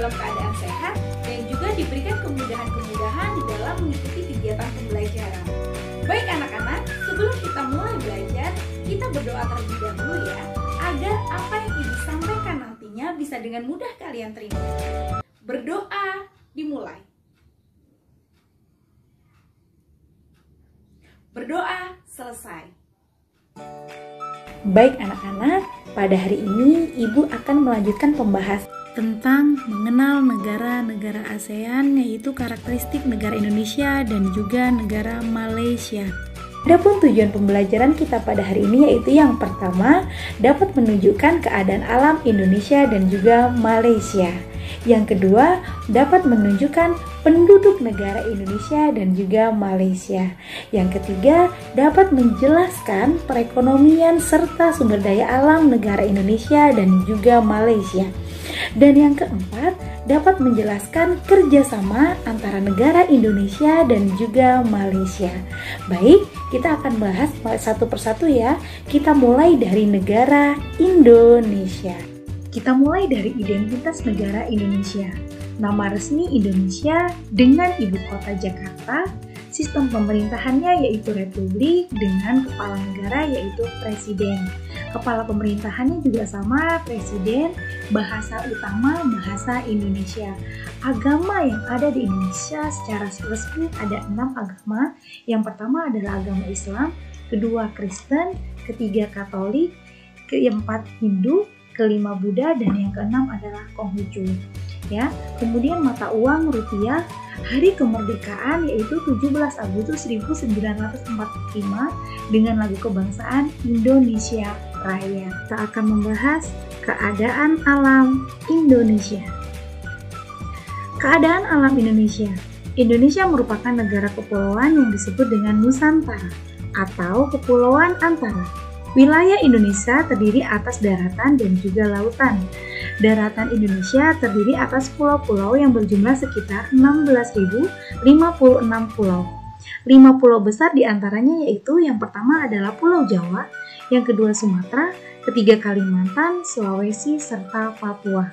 dalam keadaan sehat dan juga diberikan kemudahan-kemudahan di dalam mengikuti kegiatan pembelajaran. Baik anak-anak, sebelum kita mulai belajar, kita berdoa terlebih dahulu ya, agar apa yang Ibu sampaikan nantinya bisa dengan mudah kalian terima. Berdoa dimulai. Berdoa selesai. Baik anak-anak, pada hari ini Ibu akan melanjutkan pembahasan tentang mengenal negara-negara ASEAN, yaitu karakteristik negara Indonesia dan juga negara Malaysia. Adapun tujuan pembelajaran kita pada hari ini yaitu yang pertama, dapat menunjukkan keadaan alam Indonesia dan juga Malaysia. Yang kedua, dapat menunjukkan penduduk negara Indonesia dan juga Malaysia. Yang ketiga, dapat menjelaskan perekonomian serta sumber daya alam negara Indonesia dan juga Malaysia. Dan yang keempat, dapat menjelaskan kerjasama antara negara Indonesia dan juga Malaysia. Baik, kita akan bahas satu persatu ya. Kita mulai dari negara Indonesia. Kita mulai dari identitas negara Indonesia. Nama resmi Indonesia dengan ibu kota Jakarta, sistem pemerintahannya yaitu republik dengan kepala negara yaitu presiden. Kepala pemerintahannya juga sama, presiden, bahasa utama bahasa Indonesia. Agama yang ada di Indonesia secara resmi ada 6 agama. Yang pertama adalah agama Islam, kedua Kristen, ketiga Katolik, keempat Hindu, kelima Buddha, dan yang keenam adalah Konghucu. Ya, kemudian mata uang rupiah, hari kemerdekaan yaitu 17 Agustus 1945 dengan lagu kebangsaan Indonesia Raya. Kita akan membahas keadaan alam Indonesia. Keadaan alam Indonesia. Indonesia merupakan negara kepulauan yang disebut dengan Nusantara atau Kepulauan Antara. Wilayah Indonesia terdiri atas daratan dan juga lautan. Daratan Indonesia terdiri atas pulau-pulau yang berjumlah sekitar 16.056 pulau. 5 pulau besar diantaranya yaitu yang pertama adalah Pulau Jawa, yang kedua Sumatera, ketiga Kalimantan, Sulawesi, serta Papua.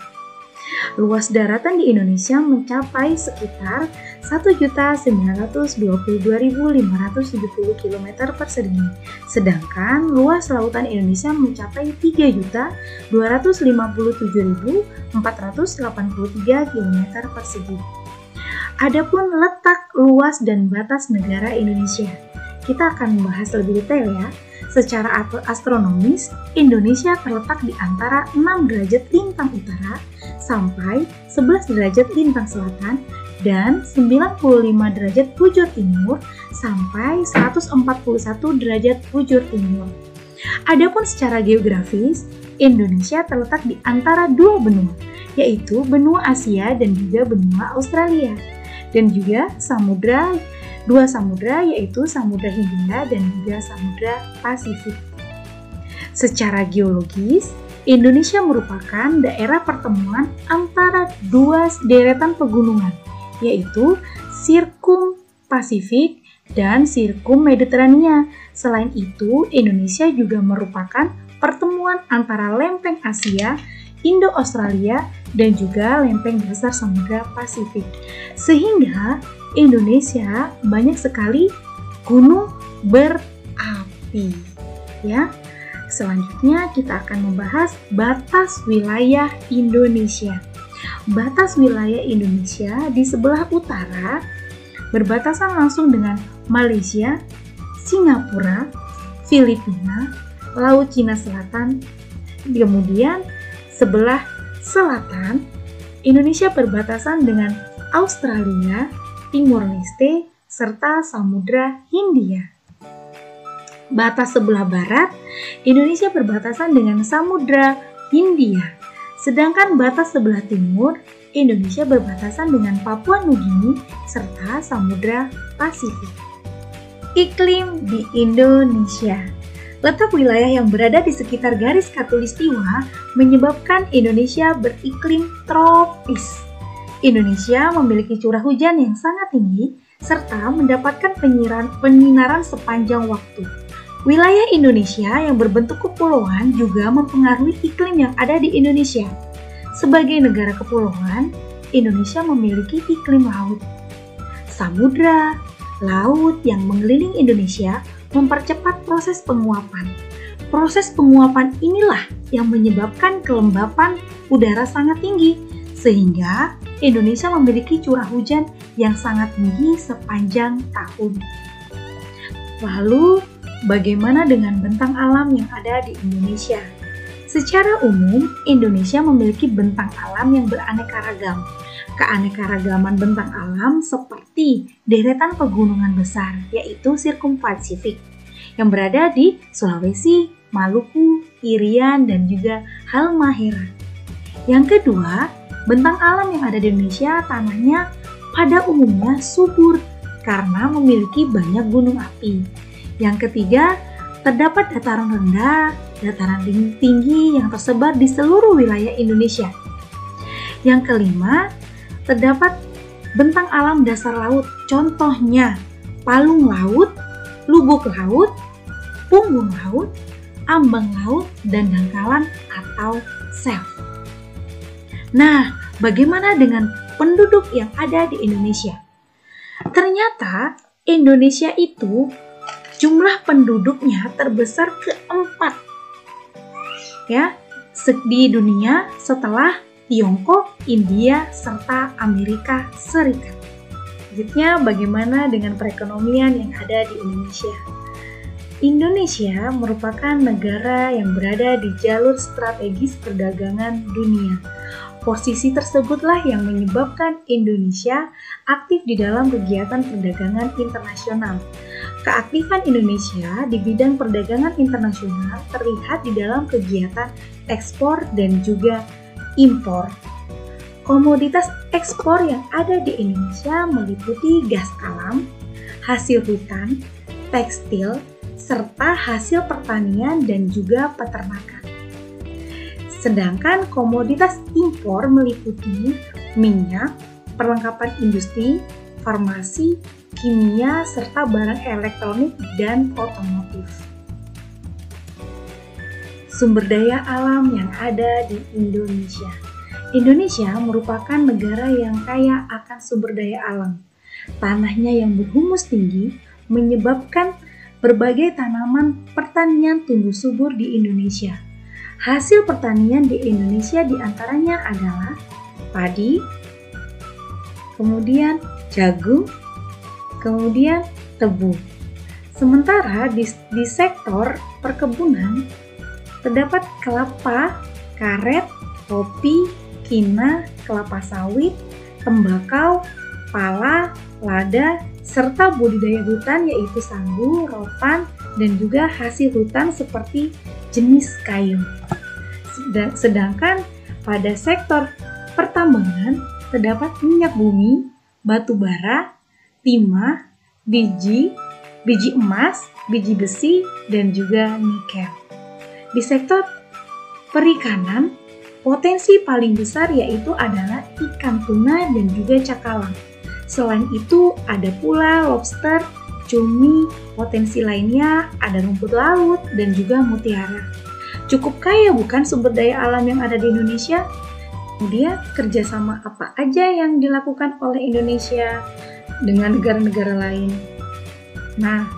Luas daratan di Indonesia mencapai sekitar 1.922.570 km persegi, sedangkan luas lautan Indonesia mencapai 3.257.483 km persegi. Adapun letak, luas, dan batas negara Indonesia, kita akan membahas lebih detail ya. Secara astronomis, Indonesia terletak di antara 6 derajat lintang utara sampai 11 derajat lintang selatan dan 95 derajat bujur timur sampai 141 derajat bujur timur. Adapun secara geografis, Indonesia terletak di antara 2 benua, yaitu benua Asia dan juga benua Australia, dan juga dua samudra yaitu Samudra Hindia dan juga Samudra Pasifik. Secara geologis, Indonesia merupakan daerah pertemuan antara 2 deretan pegunungan, yaitu Sirkum Pasifik dan Sirkum Mediterania. Selain itu, Indonesia juga merupakan pertemuan antara lempeng Asia, Indo-Australia, dan juga lempeng dasar Samudra Pasifik. Sehingga Indonesia banyak sekali gunung berapi. Ya. Selanjutnya kita akan membahas batas wilayah Indonesia. Batas wilayah Indonesia di sebelah utara berbatasan langsung dengan Malaysia, Singapura, Filipina, Laut Cina Selatan. Kemudian sebelah selatan Indonesia berbatasan dengan Australia, Timur Leste, serta Samudra Hindia. Batas sebelah barat, Indonesia berbatasan dengan Samudra Hindia. Sedangkan batas sebelah timur, Indonesia berbatasan dengan Papua Nugini serta Samudra Pasifik. Iklim di Indonesia. Letak wilayah yang berada di sekitar garis khatulistiwa menyebabkan Indonesia beriklim tropis. Indonesia memiliki curah hujan yang sangat tinggi serta mendapatkan penyinaran sepanjang waktu. Wilayah Indonesia yang berbentuk kepulauan juga mempengaruhi iklim yang ada di Indonesia. Sebagai negara kepulauan, Indonesia memiliki iklim laut. Samudra, laut yang mengelilingi Indonesia mempercepat proses penguapan. Proses penguapan inilah yang menyebabkan kelembapan udara sangat tinggi, sehingga Indonesia memiliki curah hujan yang sangat tinggi sepanjang tahun. Lalu, bagaimana dengan bentang alam yang ada di Indonesia? Secara umum, Indonesia memiliki bentang alam yang beraneka ragam. Keanekaragaman bentang alam seperti deretan pegunungan besar, yaitu Sirkumpasifik, yang berada di Sulawesi, Maluku, Irian, dan juga Halmahera. Yang kedua, bentang alam yang ada di Indonesia tanahnya pada umumnya subur karena memiliki banyak gunung api. Yang ketiga, terdapat dataran rendah, dataran tinggi yang tersebar di seluruh wilayah Indonesia. Yang kelima, terdapat bentang alam dasar laut, contohnya palung laut, lubuk laut, punggung laut, ambang laut, dan dangkalan atau shelf. Nah, bagaimana dengan penduduk yang ada di Indonesia? Ternyata Indonesia itu jumlah penduduknya terbesar keempat ya di dunia setelah Tiongkok, India, serta Amerika Serikat. Selanjutnya, bagaimana dengan perekonomian yang ada di Indonesia? Indonesia merupakan negara yang berada di jalur strategis perdagangan dunia. Posisi tersebutlah yang menyebabkan Indonesia aktif di dalam kegiatan perdagangan internasional. Keaktifan Indonesia di bidang perdagangan internasional terlihat di dalam kegiatan ekspor dan juga impor. Komoditas ekspor yang ada di Indonesia meliputi gas alam, hasil hutan, tekstil, serta hasil pertanian dan juga peternakan. Sedangkan komoditas impor meliputi minyak, perlengkapan industri, farmasi, kimia, serta barang elektronik dan otomotif. Sumber daya alam yang ada di Indonesia. Indonesia merupakan negara yang kaya akan sumber daya alam. Tanahnya yang berhumus tinggi menyebabkan berbagai tanaman pertanian tumbuh subur di Indonesia. Hasil pertanian di Indonesia diantaranya adalah padi, kemudian jagung, kemudian tebu. Sementara di sektor perkebunan terdapat kelapa, karet, kopi, kina, kelapa sawit, tembakau, pala, lada, serta budidaya hutan yaitu sagu, rotan, dan juga hasil hutan seperti jenis kayu. Sedangkan pada sektor pertambangan terdapat minyak bumi, batu bara, timah, biji emas, biji besi, dan juga nikel. Di sektor perikanan, potensi paling besar yaitu adalah ikan tuna dan juga cakalang. Selain itu, ada pula lobster, cumi, potensi lainnya ada rumput laut dan juga mutiara. Cukup kaya bukan sumber daya alam yang ada di Indonesia? Kemudian kerjasama apa aja yang dilakukan oleh Indonesia dengan negara-negara lain? Nah,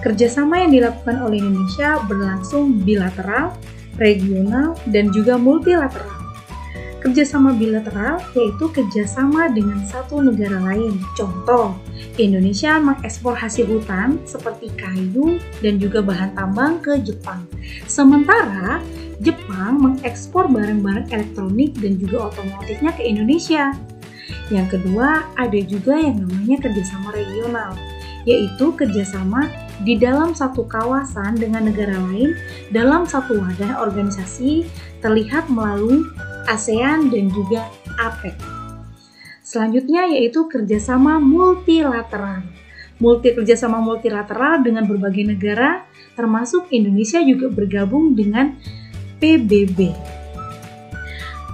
kerjasama yang dilakukan oleh Indonesia berlangsung bilateral, regional, dan juga multilateral. Kerjasama bilateral yaitu kerjasama dengan satu negara lain. Contoh, Indonesia mengekspor hasil hutan seperti kayu dan juga bahan tambang ke Jepang. Sementara Jepang mengekspor barang-barang elektronik dan juga otomotifnya ke Indonesia. Yang kedua, ada juga yang namanya kerjasama regional, yaitu kerjasama di dalam satu kawasan dengan negara lain dalam satu wadah organisasi terlihat melalui ASEAN dan juga APEC. Selanjutnya yaitu kerjasama multilateral. Kerjasama multilateral dengan berbagai negara, termasuk Indonesia juga bergabung dengan PBB.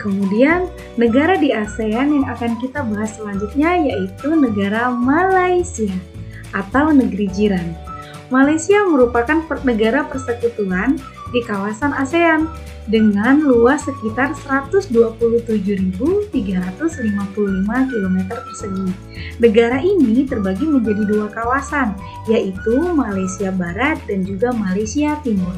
Kemudian negara di ASEAN yang akan kita bahas selanjutnya yaitu negara Malaysia atau negeri jiran. Malaysia merupakan negara persekutuan di kawasan ASEAN dengan luas sekitar 127.355 km persegi. Negara ini terbagi menjadi dua kawasan, yaitu Malaysia Barat dan juga Malaysia Timur.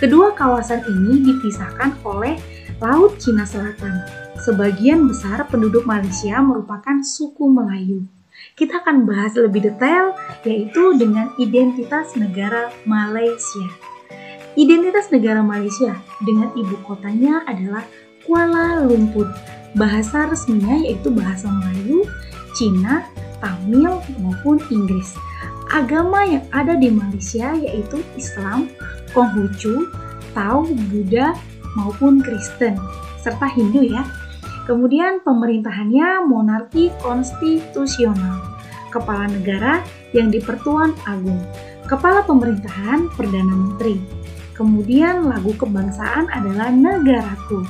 Kedua kawasan ini dipisahkan oleh Laut Cina Selatan. Sebagian besar penduduk Malaysia merupakan suku Melayu. Kita akan bahas lebih detail, yaitu dengan identitas negara Malaysia. Identitas negara Malaysia dengan ibu kotanya adalah Kuala Lumpur. Bahasa resminya yaitu bahasa Melayu, Cina, Tamil, maupun Inggris. Agama yang ada di Malaysia yaitu Islam, Konghucu, Tao, Buddha, maupun Kristen, serta Hindu ya. Kemudian pemerintahannya monarki konstitusional. Kepala negara yang di-Pertuan Agung. Kepala pemerintahan Perdana Menteri. Kemudian lagu kebangsaan adalah Negaraku.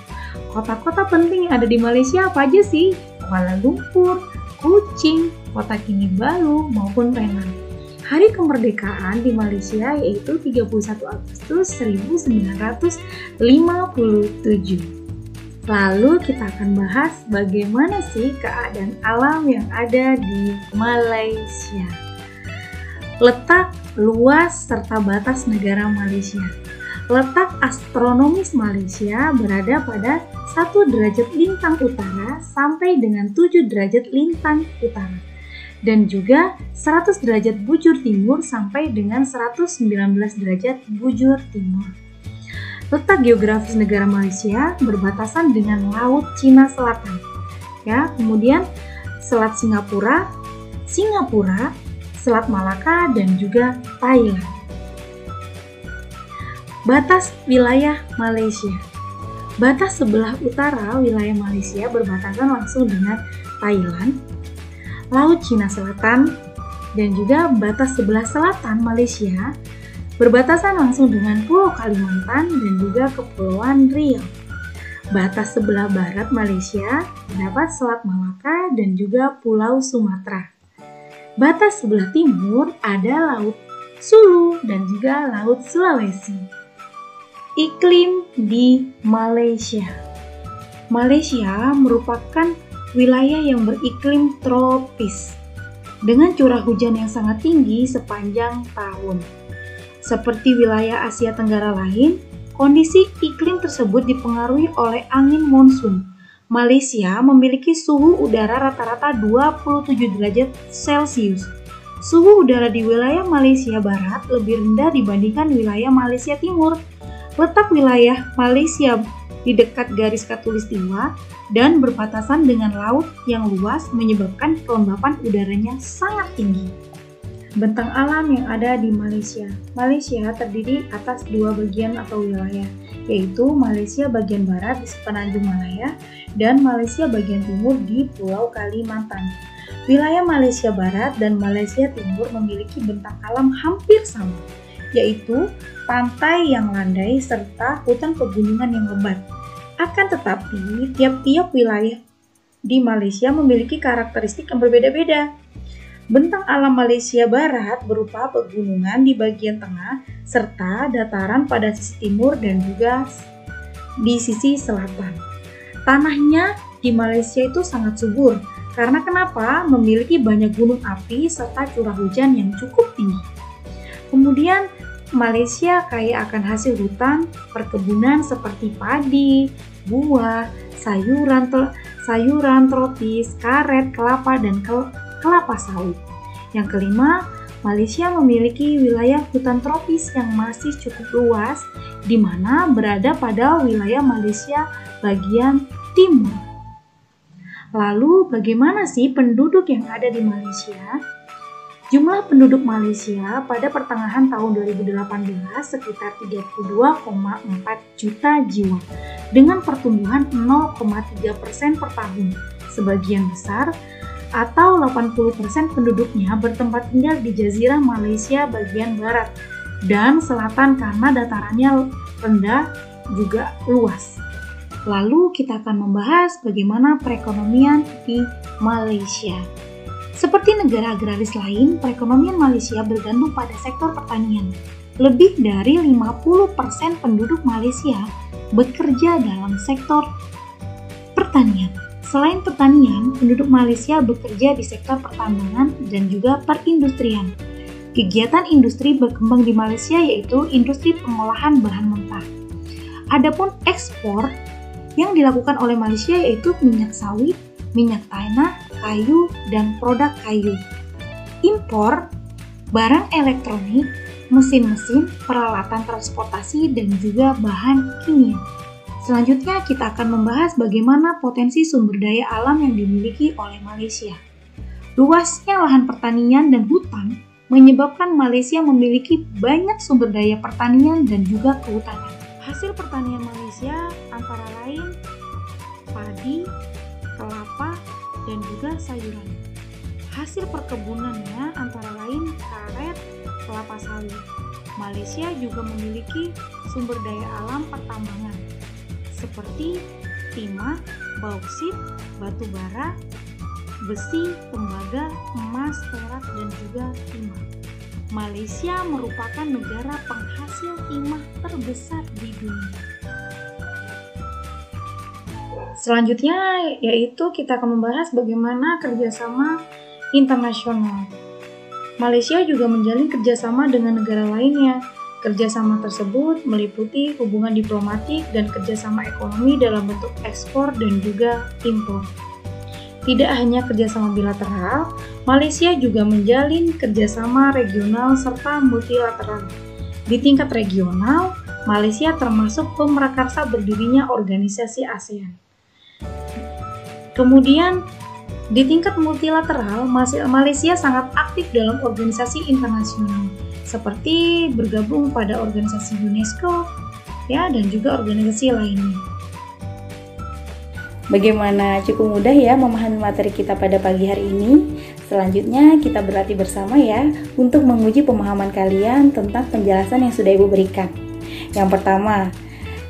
Kota-kota penting yang ada di Malaysia apa aja sih? Kuala Lumpur, Kuching, Kota Kinabalu, maupun Penang. Hari kemerdekaan di Malaysia yaitu 31 Agustus 1957. Lalu kita akan bahas bagaimana sih keadaan alam yang ada di Malaysia. Letak, luas, serta batas negara Malaysia. Letak astronomis Malaysia berada pada 1 derajat lintang utara sampai dengan 7 derajat lintang utara. Dan juga 100 derajat bujur timur sampai dengan 119 derajat bujur timur. Letak geografis negara Malaysia berbatasan dengan Laut Cina Selatan. Ya, kemudian Selat Singapura, Selat Malaka, dan juga Thailand. Batas wilayah Malaysia. Batas sebelah utara wilayah Malaysia berbatasan langsung dengan Thailand, Laut Cina Selatan, dan juga batas sebelah selatan Malaysia berbatasan langsung dengan Pulau Kalimantan dan juga Kepulauan Riau. Batas sebelah barat Malaysia terdapat Selat Malaka dan juga Pulau Sumatera. Batas sebelah timur ada Laut Sulu dan juga Laut Sulawesi. Iklim di Malaysia. Malaysia merupakan wilayah yang beriklim tropis dengan curah hujan yang sangat tinggi sepanjang tahun. Seperti wilayah Asia Tenggara lain, kondisi iklim tersebut dipengaruhi oleh angin monsun. Malaysia memiliki suhu udara rata-rata 27 derajat Celcius. Suhu udara di wilayah Malaysia Barat lebih rendah dibandingkan wilayah Malaysia Timur. Letak wilayah Malaysia di dekat garis khatulistiwa dan berbatasan dengan laut yang luas menyebabkan kelembapan udaranya sangat tinggi. Bentang alam yang ada di Malaysia. Malaysia terdiri atas dua bagian atau wilayah, yaitu Malaysia bagian barat di sepenanjung Malaya dan Malaysia bagian timur di Pulau Kalimantan. Wilayah Malaysia Barat dan Malaysia Timur memiliki bentang alam hampir sama, yaitu pantai yang landai serta hutan pegunungan yang lebat. Akan tetapi, tiap-tiap wilayah di Malaysia memiliki karakteristik yang berbeda-beda. Bentang alam Malaysia Barat berupa pegunungan di bagian tengah serta dataran pada sisi timur dan juga di sisi selatan. Tanahnya di Malaysia itu sangat subur. Karena kenapa? Memiliki banyak gunung api serta curah hujan yang cukup tinggi. Kemudian Malaysia kaya akan hasil hutan, perkebunan seperti padi, buah, sayuran tropis, karet, kelapa, dan kelapa sawit. Yang kelima, Malaysia memiliki wilayah hutan tropis yang masih cukup luas, di mana berada pada wilayah Malaysia bagian timur. Lalu, bagaimana sih penduduk yang ada di Malaysia? Jumlah penduduk Malaysia pada pertengahan tahun 2018 sekitar 32,4 juta jiwa dengan pertumbuhan 0,3% per tahun. Sebagian besar atau 80% penduduknya bertempat tinggal di Jazirah Malaysia bagian barat dan selatan karena datarannya rendah juga luas. Lalu kita akan membahas bagaimana perekonomian di Malaysia. Seperti negara agraris lain, perekonomian Malaysia bergantung pada sektor pertanian. lebih dari 50% penduduk Malaysia bekerja dalam sektor pertanian. Selain pertanian, penduduk Malaysia bekerja di sektor pertambangan dan juga perindustrian. Kegiatan industri berkembang di Malaysia yaitu industri pengolahan bahan mentah. Adapun ekspor yang dilakukan oleh Malaysia yaitu minyak sawit, minyak tanah, kayu, dan produk kayu. Impor, barang elektronik, mesin-mesin, peralatan transportasi, dan juga bahan kimia. Selanjutnya kita akan membahas bagaimana potensi sumber daya alam yang dimiliki oleh Malaysia. Luasnya lahan pertanian dan hutan menyebabkan Malaysia memiliki banyak sumber daya pertanian dan juga kehutanan. Hasil pertanian Malaysia antara lain padi, kelapa, dan juga sayuran. Hasil perkebunannya antara lain karet, kelapa sawit. Malaysia juga memiliki sumber daya alam pertambangan seperti timah, bauksit, batu bara, besi, tembaga, emas, perak, dan juga timah. Malaysia merupakan negara penghasil timah terbesar di dunia. Selanjutnya yaitu kita akan membahas bagaimana kerjasama internasional. Malaysia juga menjalin kerjasama dengan negara lainnya. Kerjasama tersebut meliputi hubungan diplomatik dan kerjasama ekonomi dalam bentuk ekspor dan juga impor. Tidak hanya kerjasama bilateral, Malaysia juga menjalin kerjasama regional serta multilateral. Di tingkat regional, Malaysia termasuk pemrakarsa berdirinya organisasi ASEAN. Kemudian, di tingkat multilateral, Malaysia sangat aktif dalam organisasi internasional, seperti bergabung pada organisasi UNESCO, dan juga organisasi lainnya. Bagaimana? Cukup mudah ya memahami materi kita pada pagi hari ini. Selanjutnya kita berlatih bersama ya untuk menguji pemahaman kalian tentang penjelasan yang sudah Ibu berikan. Yang pertama,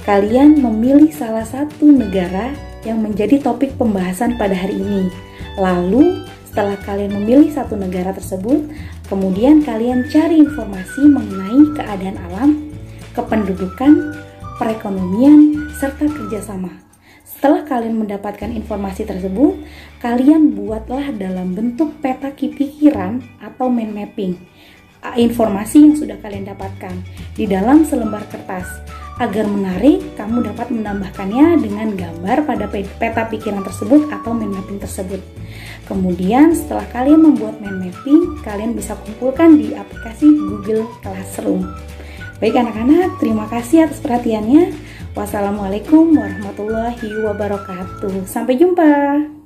kalian memilih salah satu negara yang menjadi topik pembahasan pada hari ini. Lalu, setelah kalian memilih satu negara tersebut, kemudian kalian cari informasi mengenai keadaan alam, kependudukan, perekonomian, serta kerjasama. Setelah kalian mendapatkan informasi tersebut, kalian buatlah dalam bentuk peta pikiran atau mind mapping informasi yang sudah kalian dapatkan di dalam selembar kertas. Agar menarik, kamu dapat menambahkannya dengan gambar pada peta pikiran tersebut atau mind mapping tersebut. Kemudian setelah kalian membuat mind mapping, kalian bisa kumpulkan di aplikasi Google Classroom. Baik anak-anak, terima kasih atas perhatiannya. Wassalamualaikum warahmatullahi wabarakatuh. Sampai jumpa.